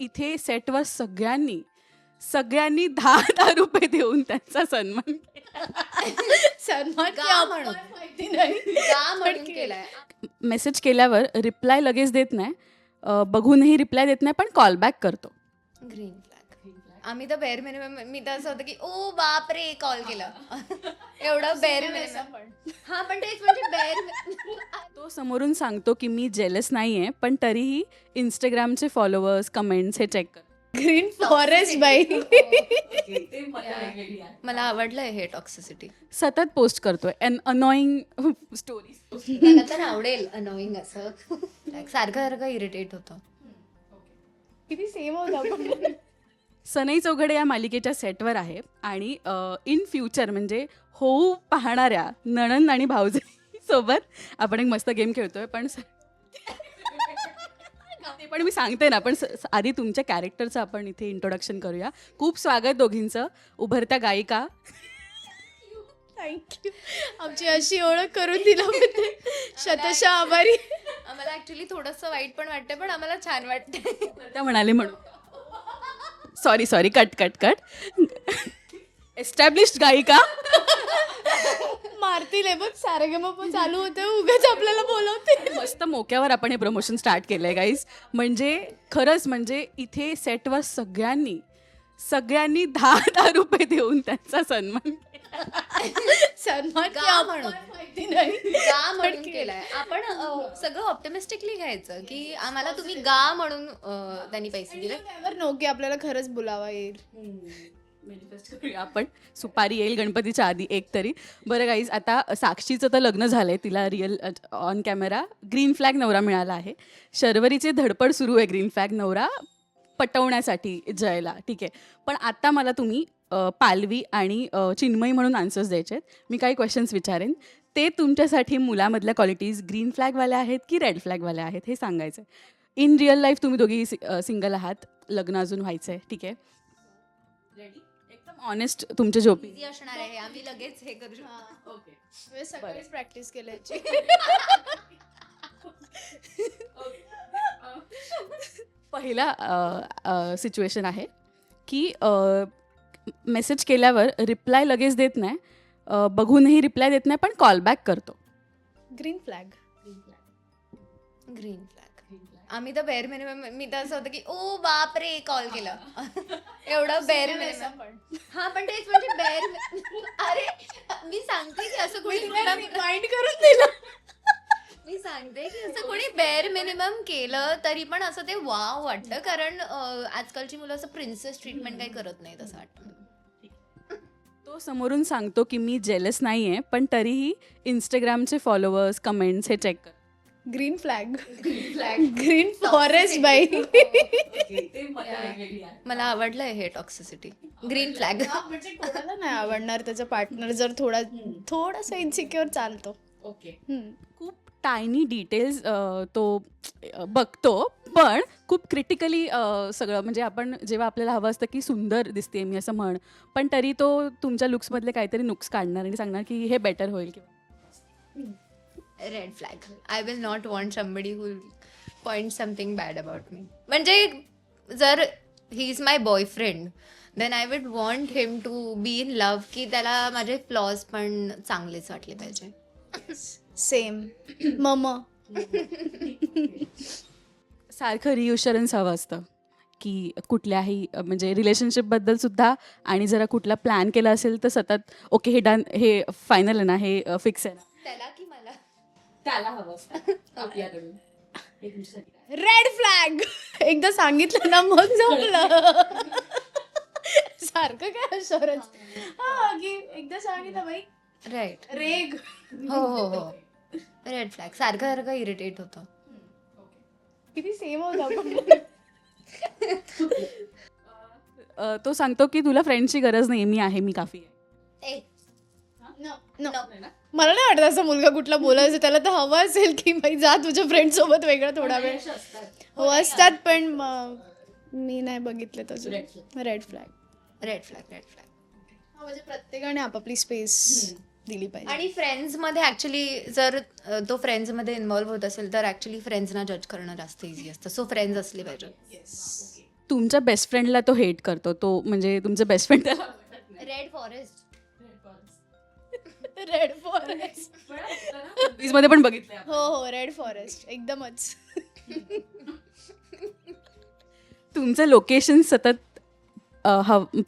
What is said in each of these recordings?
इथे सेटवर सगळ्यांनी 10,000 रुपये देऊन त्यांचा सन्मान केला. सन्मान का क्या म्हणून? माहिती नाही. का म्हणून केलाय? मेसेज केल्यावर रिप्लाय लगेच देत नाही, बघूनही रिप्लाय देत नाही, पण कॉल बॅक करतो. Green flag. आम्ही तर बेअर मिनिमम, मी तर असं होतं की ओ बाप रे कॉल केला. एवढं बेअर मिनिमम. हा पण तेच म्हणजे बेअर. तो समोरून सांगतो की मी जेलस नाही आहे, पण तरीही इंस्टाग्रामचे फॉलोअर्स कमेंट्स हे चेक कर. ग्रीन फॉरेस्ट बाई. मला आवडलंय हे टॉक्सिसिटी. सतत पोस्ट करतोय अनॉईंग स्टोरीज. मला तर आवडेल अनोईंग असं. सारखं इरिटेट होतं. किती सेम होत आपण. सनई चौघडे या मालिकेच्या सेटवर आहे आणि इन फ्युचर म्हणजे होऊ पाहणाऱ्या नणंद आणि भाऊजाई सोबत आपण एक मस्त गेम खेळतोय. पण ते पण मी सांगते ना, पण आधी तुमच्या कॅरेक्टरचं आपण इथे इंट्रोडक्शन करूया. खूप स्वागत दोघींचं. उभरत्या गायिका. थँक्यू. आमची अशी ओळख करून दिल्याबद्दल शतशः आभारी. आम्हाला ऍक्च्युली थोडंसं वाईट पण वाटतंय, पण आम्हाला छान वाटतंय. त्या म्हणाले म्हणून सॉरी कट. एस्टॅब्लिश्ड गायिका. मारतील आहे बघ. सारेगमप चालू होतं, उगाच आपल्याला बोलवते. मस्त मोक्यावर आपण हे प्रमोशन स्टार्ट केलंय गाईज. म्हणजे खरंच म्हणजे इथे सेटवर सगळ्यांनी 10,000 रुपये देऊन त्यांचा सन्मान केला. सन्मान का क्या म्हणून? माहिती नाही. गा म्हणून केलाय. आपण सगळं ऑप्टिमिस्टिकली घ्यायचं की आम्हाला तुम्ही गा म्हणून त्यांनी पैसे दिले. नेव्हर नो की आपल्याला खरंच बोलावा येईल. आपण सुपारी येईल गणपतीच्या आधी एक तरी. बरं गाईज, आता साक्षीचं तर लग्न झालंय, तिला real on camera green flag नवरा मिळाला आहे. शर्वरीची धडपड सुरू आहे ग्रीन फ्लॅग नवरा पटवण्यासाठी जयला. ठीक आहे, पण आता मला तुम्ही पालवी आणि चिन्मयी म्हणून आन्सर्स द्यायचे आहेत. मी काही क्वेश्चन्स विचारेन, ते तुमच्यासाठी मुलामधल्या क्वालिटीज ग्रीन फ्लॅगवाल्या आहेत की रेड फ्लॅगवाल्या आहेत हे सांगायचं आहे. इन रिअल लाईफ तुम्ही दोघी सिंगल आहात, लग्न अजून व्हायचं आहे. ठीक आहे, रेडी? एकदम ऑनेस्ट तुमचे जो Easy असणार आहे, आम्ही लगेच हे करू शकतो. ओके. मी सकाळीच प्रॅक्टिस केल्याची. पहिला सिच्युएशन आहे की मेसेज केल्यावर रिप्लाय लगेच देत नाही, बघूनही रिप्लाय देत नाही, पण कॉल बॅक करतो. Green flag. Green flag. आम्ही तर बेअर मिनिमम, मी तर असं होतं की ओ बाप रे कॉल केला. एवढं बेअर मिनिमम. हा पण तेच म्हणजे बेअर. अरे मी सांगते की असं कोणी माइंड करून दिलं. मी सांगते की असं कोणी बेअर मिनिमम केलं तरी पण असं ते वाव वाटतं, कारण आजकालची मुलं असं प्रिन्सेस ट्रीटमेंट काही करत नाहीत असं वाटतं. तो समोरून सांगतो की मी जेलस नाही आहे, पण तरीही इंस्टाग्रामचे फॉलोअर्स कमेंट्स हे चेक कर. Green flag. ग्रीन फॉरेस्ट बाई. मला आवडलंय हे टॉक्सिसिटी. Green flag. म्हणजे कोणाला नाही आवडणार त्याचा पार्टनर जर थोडासा इन्सिक्युअर चालतो. ओके. खूप टायनी डिटेल्स तो बघतो, पण खूप क्रिटिकली सगळं, म्हणजे आपण जेव्हा आपल्याला हवं असतं की सुंदर दिसते मी असं म्हण, पण तरी तो तुमच्या लुक्समधले काहीतरी नुक्स काढणार आणि सांगणार की हे बेटर होईल किंवा. Red flag. I will not want somebody who point something bad about me. म्हणजे जर he is my boyfriend then I would want him to be in love, की त्याला माझे फ्लॉज पण चांगलेच वाटले पाहिजे. सेम. मम. सारखं रिअश्युरन्स हवं असतं की कुठल्याही म्हणजे रिलेशनशिपबद्दल सुद्धा, आणि जरा कुठला प्लॅन केला असेल तर सतत ओके हे डन, हे फायनल आहे ना, हे फिक्स आहे ना. त्याला की मला? त्याला हवं असतं आपल्याकडून. Red flag. एकदा सांगितलं ना मग झोपलं. सारखं काय असरच. हा की एकदा सांगितलं बाई. राईट. रेग. हो. Red flag. सारखं इरिटेट होतं. किती सेम होत आपण. तो सांगतो की तुला फ्रेंडची गरज नाही, मी आहे, मी काफी आहे. मला नाही वाटत असं मुलगा कुठला बोलायचं, त्याला तर हवं असेल की बाई जा तुझ्या फ्रेंड सोबत वेगळा थोडा वेळ. हो असतात, पण मी नाही बघितले तसं. Red flag. म्हणजे प्रत्येकाने आपापली स्पेस दिली पाहिजे. आणि फ्रेंड्समध्ये ॲक्च्युली जर तो फ्रेंड्समध्ये इन्व्हॉल्व्ह होत असेल तर ॲक्च्युली फ्रेंड्सना जज करणं जास्त इझी असतं. सो फ्रेंड्स असले पाहिजे. तुमच्या बेस्ट फ्रेंडला तो हेट करतो, तो म्हणजे तुमचं बेस्ट फ्रेंड त्याला रेड फॉरेस्ट. Red forest. मध्ये पण बघितलं हो हो, रेड फॉरेस्ट एकदमच. तुमचं लोकेशन सतत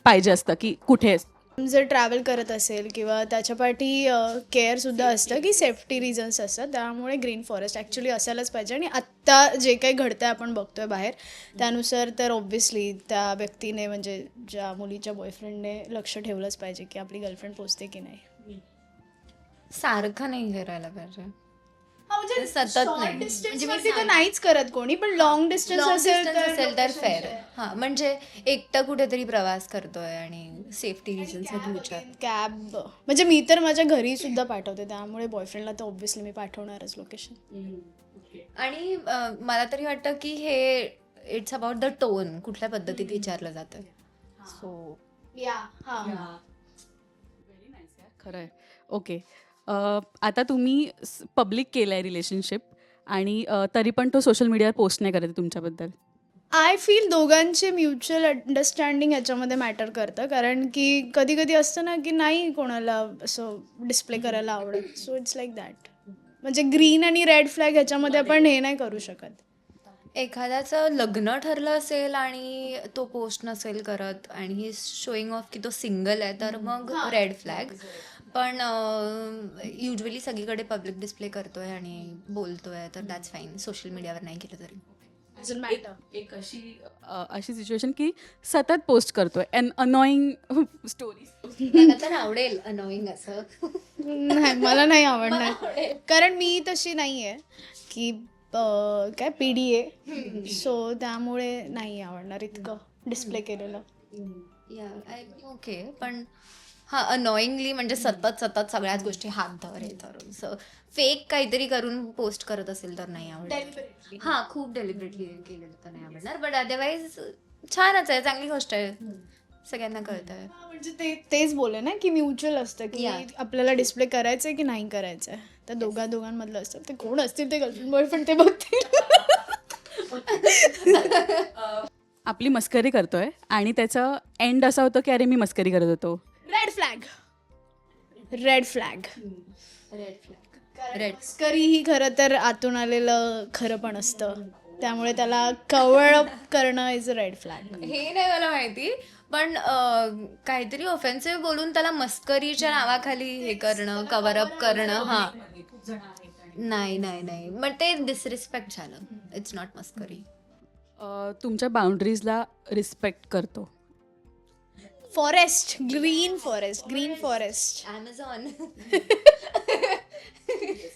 पाहिजे असतं की कुठे आहे. जर ट्रॅव्हल करत असेल किंवा त्याच्या पाठी केअरसुद्धा असतं की सेफ्टी रिझन्स असतात, त्यामुळे ग्रीन फॉरेस्ट ॲक्च्युली असायलाच पाहिजे. आणि आत्ता जे काही घडतं आहे आपण बघतोय बाहेर, त्यानुसार तर ऑब्व्हियसली त्या व्यक्तीने म्हणजे ज्या मुलीच्या बॉयफ्रेंडने लक्ष ठेवलंच पाहिजे की आपली गर्लफ्रेंड पोचते की नाही. सारखं नाही करायला पाहिजे. म्हणजे सतत नाही. डिस्टन्सवरती तर नाहीच करत कोणी, पण लॉंग डिस्टन्स असेल तर फेअर. हां, म्हणजे एकटं कुठेतरी प्रवास करतोय आणि सेफ्टी रिझनसाठी विचार. कॅब म्हणजे मी तर माझ्या घरी सुद्धा पाठवते, त्यामुळे बॉयफ्रेंडला तर ऑब्व्हियसली मी पाठवणारच लोकेशन. आणि मला तरी वाटतं की हे इट्स अबाउट द टोन, कुठल्या पद्धतीत विचारलं जातं. सो खरं आहे. ओके, आता तुम्ही पब्लिक केलं आहे रिलेशनशिप आणि तरी पण तो सोशल मीडियावर पोस्ट नाही करत आहे तुमच्याबद्दल. आय फील दोघांचे म्युच्युअल अंडरस्टँडिंग याच्यामध्ये मॅटर करतं, कारण की कधी कधी असतं ना की नाही कोणाला असं डिस्प्ले करायला आवडत. So it's like that. म्हणजे ग्रीन आणि रेड फ्लॅग ह्याच्यामध्ये आपण हे नाही करू शकत. एखाद्याचं लग्न ठरलं असेल आणि तो पोस्ट नसेल करत आणि ही शोईंग ऑफ की तो सिंगल आहे, तर मग रेड फ्लॅग. पण युजली सगळीकडे पब्लिक डिस्प्ले करतोय आणि बोलतोय तर दॅट्स फाईन. सोशल मीडियावर नाही केलं तरी. एक अशी सिच्युएशन की सतत पोस्ट करतोय अनॉईंग स्टोरीज. मला तर आवडेल अनोईंग असं. नाही, मला नाही आवडणार, कारण मी तशी नाही आहे की काय PDA. सो त्यामुळे नाही आवडणार इतकं डिस्प्ले केलेलं. ओके, पण हां, अनोईंगली म्हणजे सतत सगळ्याच गोष्टी हात धर हे तर असं फेक काहीतरी करून पोस्ट करत असेल तर नाही आवडणार. हां, खूप डेलिबरेटली केलेलं तर नाही आवडणार. बट अदरवाईज छानच आहे, चांगली गोष्ट आहे, सगळ्यांना कळतं आहे. म्हणजे तेच बोलले ना की म्युच्युअल असतं की Yeah. आपल्याला डिस्प्ले करायचं आहे की नाही करायचं आहे. तर दोघांमधलं असतं. ते कोण असतील ते गर्लफ्रेंड बॉयफ्रेंड ते बघतील. आपली मस्करी करतोय आणि त्याचं एंड असा होतो की अरे मी मस्करी करत होतो. Red flag. Red flag. Red मस्करी ही खरं तर आतून आलेलं खरं पण असतं, त्यामुळे त्याला कव्हर अप करणं इज अ रेड फ्लॅग. हे नाही मला माहिती, पण काहीतरी ऑफेन्सिव्ह बोलून त्याला मस्करीच्या नावाखाली हे करणं, कव्हर अप करणं. हां, नाही मग ते डिसरिस्पेक्ट झालं. इट्स नॉट मस्करी. तुमच्या बाउंड्रीजला रिस्पेक्ट करतो. Forest, green forest, green forest. Amazon.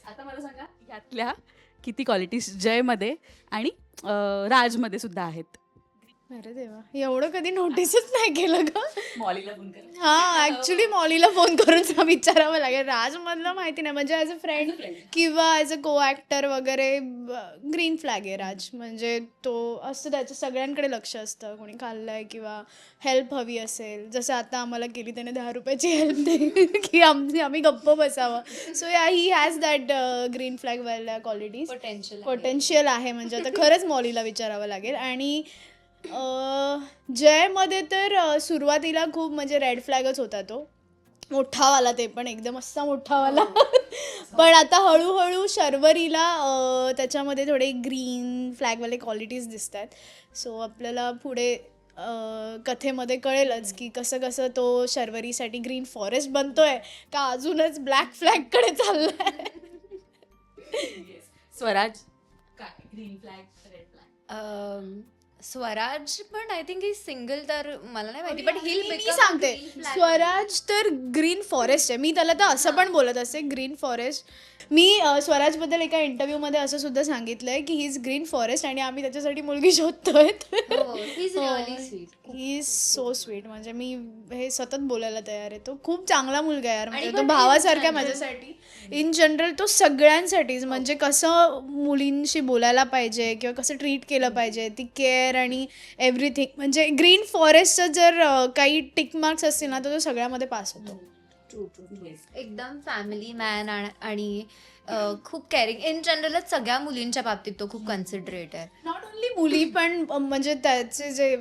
आता मला सांगा यातल्या किती क्वालिटीज जयमध्ये आणि राजमध्ये सुद्धा आहेत. अरे देवा, एवढं कधी नोटीसच नाही केलं का? मॉलीला फोन कर. हा, ऍक्च्युली मॉलीला फोन करून विचारावं लागेल. राजमधलं माहिती नाही, म्हणजे ॲज अ फ्रेंड किंवा ॲज अ को ॲक्टर वगैरे ग्रीन फ्लॅग आहे राज. म्हणजे तो असतं, त्याचं सगळ्यांकडे लक्ष असतं. कोणी खाल्लंय किंवा हेल्प हवी असेल, जसं आता आम्हाला केली त्याने 10 रुपयाची हेल्प दे की आम्ही गप्प बसावं. सो या he has that green flag वाल्या क्वालिटीज. पोटेन्शियल आहे. म्हणजे आता खरंच मॉलीला विचारावं लागेल. आणि जयमध्ये तर सुरुवातीला खूप म्हणजे रेड फ्लॅगच होता तो मोठावाला, ते पण एकदम असा मोठावाला. पण आता हळूहळू शर्वरीला त्याच्यामध्ये थोडे ग्रीन फ्लॅगवाले क्वालिटीज दिसत आहेत. सो आपल्याला पुढे कथेमध्ये कळेलच की कसं कसं तो शर्वरीसाठी ग्रीन फॉरेस्ट बनतोय का अजूनच ब्लॅक फ्लॅगकडे चाललाय. स्वराज काय green flag red flag? Swaraj पण आय थिंक ही सिंगल, तर मला नाही माहिती, पण मी सांगते, स्वराज तर ग्रीन फॉरेस्ट आहे. मी त्याला तर असं पण बोलत असते, ग्रीन फॉरेस्ट. मी स्वराजबद्दल एका इंटरव्ह्यूमध्ये असं सुद्धा सांगितलंय की ही इज ग्रीन फॉरेस्ट आणि आम्ही त्याच्यासाठी मुलगी शोधतोय. He is so sweet. म्हणजे मी हे सतत बोलायला तयार आहे. तो खूप चांगला मुलगा आहे यार. म्हणजे तो भावासारखा माझ्यासाठी. इन जनरल तो सगळ्यांसाठीच, म्हणजे कसं मुलींशी बोलायला पाहिजे किंवा कसं ट्रीट केलं पाहिजे, ती केअर आणि एव्हरीथिंग. म्हणजे ग्रीन फॉरेस्टचं जर काही टिक मार्क्स असतील ना तर तो सगळ्यामध्ये पास होतो. एकदम फॅमिली मॅन आणि खूप केअरिंग इन जनरलच सगळ्या मुलींच्या बाबतीत तो खूप कन्सिडरेट आहे. नॉट ओनली मुली पण म्हणजे त्याचे जे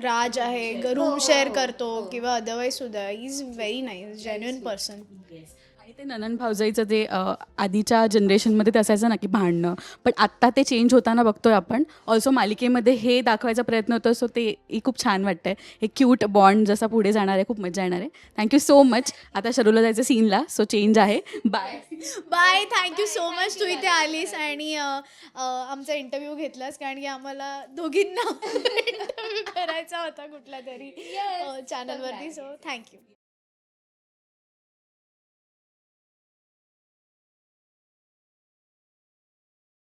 राज आहे रूम शेअर करतो किंवा अदरवाईज सुद्धा is very nice genuine person. आणि ते ननन भावजाईचं ते आधीच्या जनरेशनमध्ये ते असायचं ना की भांडणं, पण आत्ता ते चेंज होताना बघतोय आपण. ऑल्सो मालिकेमध्ये हे दाखवायचा प्रयत्न होतो, सो ते खूप छान वाटतंय. हे क्यूट बॉन्ड जसा पुढे जाणार आहे, खूप मजा येणार आहे. Thank you so much. आता शरूला जायचं सीनला, सो चेंज आहे. Bye. Bye. Thank you so much तू इथे आलीस आणि आमचा इंटरव्ह्यू घेतलास, कारण की आम्हाला दोघींना इंटरव्ह्यू करायचा होता कुठल्या तरी चॅनलवरती. So thank you.